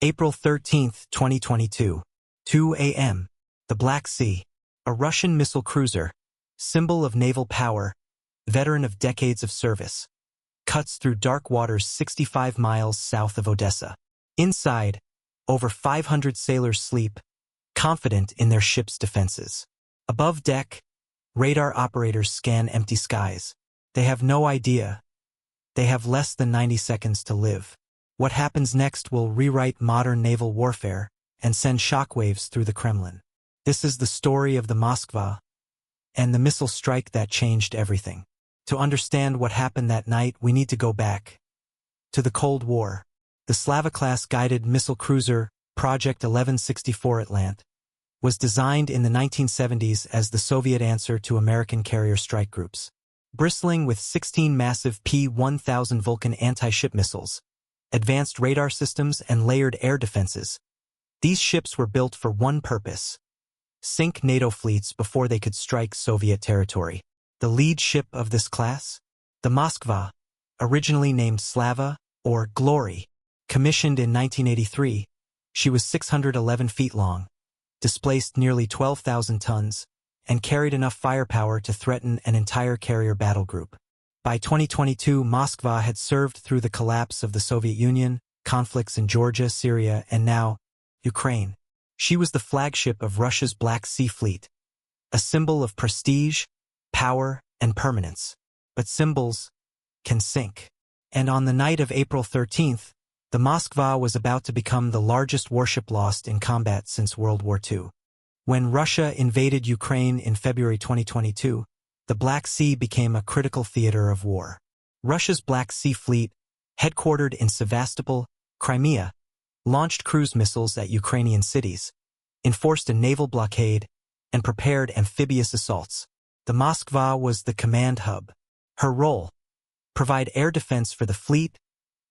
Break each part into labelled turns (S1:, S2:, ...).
S1: April 13, 2022. 2 a.m. The Black Sea. A Russian missile cruiser, symbol of naval power, veteran of decades of service, cuts through dark waters 65 miles south of Odessa. Inside, over 500 sailors sleep, confident in their ship's defenses. Above deck, radar operators scan empty skies. They have no idea. They have less than 90 seconds to live. What happens next will rewrite modern naval warfare and send shockwaves through the Kremlin. This is the story of the Moskva and the missile strike that changed everything. To understand what happened that night, we need to go back to the Cold War. The Slava-class guided missile cruiser Project 1164 Atlant was designed in the 1970s as the Soviet answer to American carrier strike groups. Bristling with 16 massive P-1000 Vulcan anti-ship missiles, advanced radar systems, and layered air defenses, these ships were built for one purpose: sink NATO fleets before they could strike Soviet territory. The lead ship of this class? The Moskva, originally named Slava, or Glory, commissioned in 1983, she was 611 feet long, displaced nearly 12,000 tons, and carried enough firepower to threaten an entire carrier battle group. By 2022, Moskva had served through the collapse of the Soviet Union, conflicts in Georgia, Syria, and now, Ukraine. She was the flagship of Russia's Black Sea Fleet, a symbol of prestige, power, and permanence. But symbols can sink. And on the night of April 13th, the Moskva was about to become the largest warship lost in combat since World War II. When Russia invaded Ukraine in February 2022, the Black Sea became a critical theater of war. Russia's Black Sea Fleet, headquartered in Sevastopol, Crimea, launched cruise missiles at Ukrainian cities, enforced a naval blockade, and prepared amphibious assaults. The Moskva was the command hub. Her role: provide air defense for the fleet,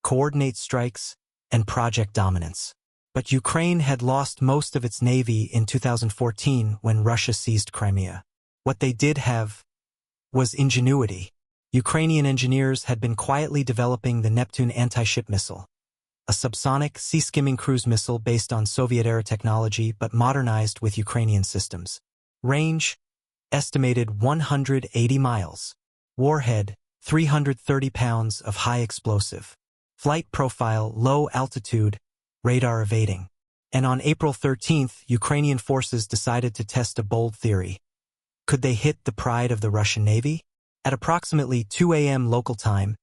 S1: coordinate strikes, and project dominance. But Ukraine had lost most of its navy in 2014 when Russia seized Crimea. What they did have was ingenuity. Ukrainian engineers had been quietly developing the Neptune anti-ship missile, a subsonic, sea-skimming cruise missile based on Soviet-era technology but modernized with Ukrainian systems. Range: estimated 180 miles. Warhead: 330 pounds of high explosive. Flight profile: low altitude, radar evading. And on April 13th, Ukrainian forces decided to test a bold theory. Could they hit the pride of the Russian Navy? At approximately 2 a.m. local time,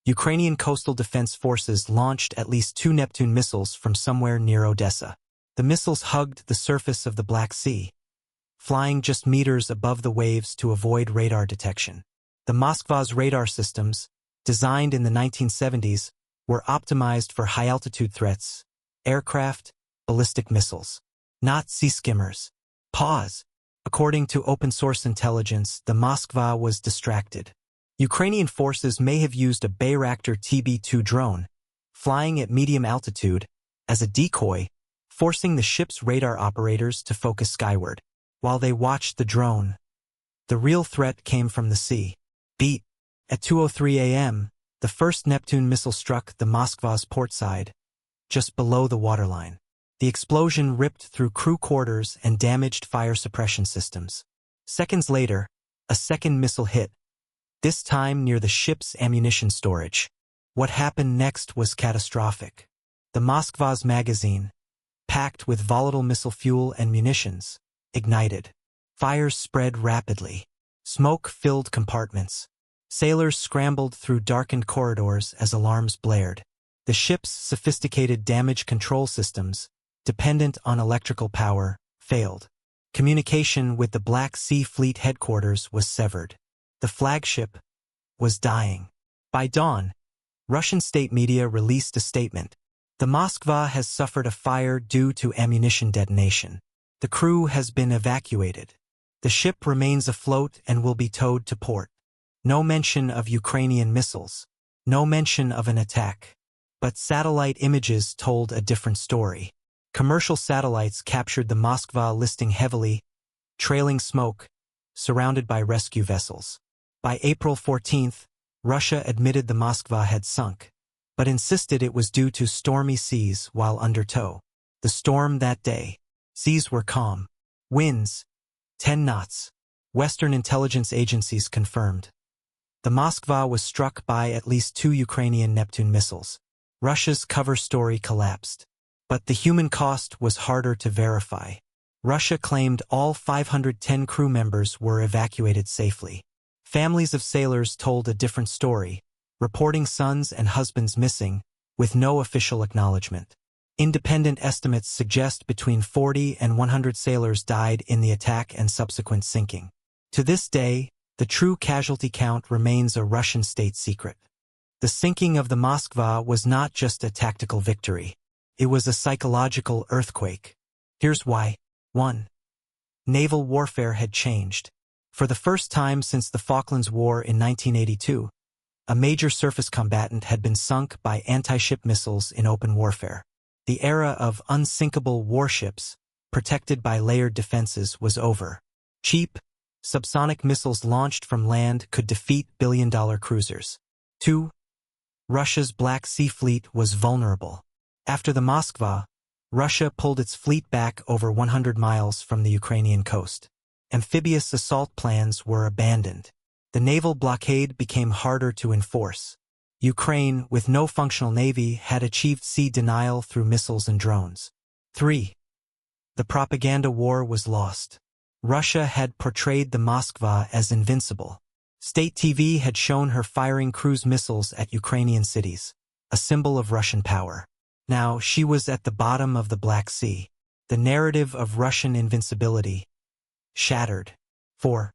S1: Ukrainian coastal defense forces launched at least 2 Neptune missiles from somewhere near Odessa. The missiles hugged the surface of the Black Sea, flying just meters above the waves to avoid radar detection. The Moskva's radar systems, designed in the 1970s, were optimized for high-altitude threats: aircraft, ballistic missiles, not sea skimmers. Pause. According to open-source intelligence, the Moskva was distracted. Ukrainian forces may have used a Bayraktar TB2 drone, flying at medium altitude, as a decoy, forcing the ship's radar operators to focus skyward. While they watched the drone, the real threat came from the sea. Beat. At 2:03 a.m., the first Neptune missile struck the Moskva's port side, just below the waterline. The explosion ripped through crew quarters and damaged fire suppression systems. Seconds later, a second missile hit, this time near the ship's ammunition storage. What happened next was catastrophic. The Moskva's magazine, packed with volatile missile fuel and munitions, ignited. Fires spread rapidly. Smoke filled compartments. Sailors scrambled through darkened corridors as alarms blared. The ship's sophisticated damage control systems, dependent on electrical power, failed. Communication with the Black Sea Fleet headquarters was severed. The flagship was dying. By dawn, Russian state media released a statement. The Moskva has suffered a fire due to ammunition detonation. The crew has been evacuated. The ship remains afloat and will be towed to port. No mention of Ukrainian missiles. No mention of an attack. But satellite images told a different story. Commercial satellites captured the Moskva listing heavily, trailing smoke, surrounded by rescue vessels. By April 14th, Russia admitted the Moskva had sunk, but insisted it was due to stormy seas while under tow. The storm that day. Seas were calm. Winds, 10 knots. Western intelligence agencies confirmed. The Moskva was struck by at least 2 Ukrainian Neptune missiles. Russia's cover story collapsed. But the human cost was harder to verify. Russia claimed all 510 crew members were evacuated safely. Families of sailors told a different story, reporting sons and husbands missing, with no official acknowledgement. Independent estimates suggest between 40 and 100 sailors died in the attack and subsequent sinking. To this day, the true casualty count remains a Russian state secret. The sinking of the Moskva was not just a tactical victory. It was a psychological earthquake. Here's why. 1. Naval warfare had changed. For the first time since the Falklands War in 1982, a major surface combatant had been sunk by anti-ship missiles in open warfare. The era of unsinkable warships, protected by layered defenses, was over. Cheap, subsonic missiles launched from land could defeat billion-dollar cruisers. 2. Russia's Black Sea Fleet was vulnerable. After the Moskva, Russia pulled its fleet back over 100 miles from the Ukrainian coast. Amphibious assault plans were abandoned. The naval blockade became harder to enforce. Ukraine, with no functional navy, had achieved sea denial through missiles and drones. 3. The propaganda war was lost. Russia had portrayed the Moskva as invincible. State TV had shown her firing cruise missiles at Ukrainian cities, a symbol of Russian power. Now she was at the bottom of the Black Sea. The narrative of Russian invincibility shattered. 4.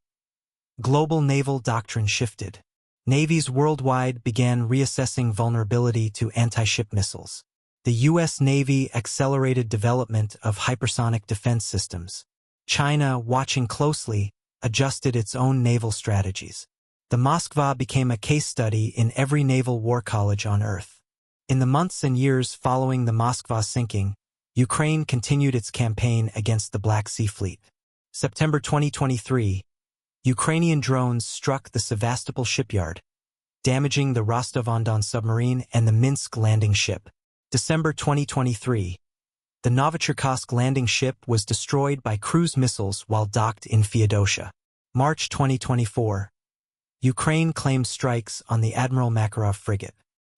S1: Global naval doctrine shifted. Navies worldwide began reassessing vulnerability to anti-ship missiles. The U.S. Navy accelerated development of hypersonic defense systems. China, watching closely, adjusted its own naval strategies. The Moskva became a case study in every naval war college on Earth. In the months and years following the Moskva sinking, Ukraine continued its campaign against the Black Sea Fleet. September 2023, Ukrainian drones struck the Sevastopol shipyard, damaging the Rostov-on-Don submarine and the Minsk landing ship. December 2023, the Novocherkassk landing ship was destroyed by cruise missiles while docked in Feodosia. March 2024, Ukraine claimed strikes on the Admiral Makarov frigate.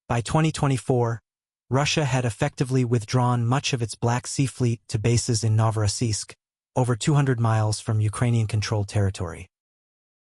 S1: By 2024, Russia had effectively withdrawn much of its Black Sea Fleet to bases in Novorossiysk, over 200 miles from Ukrainian-controlled territory.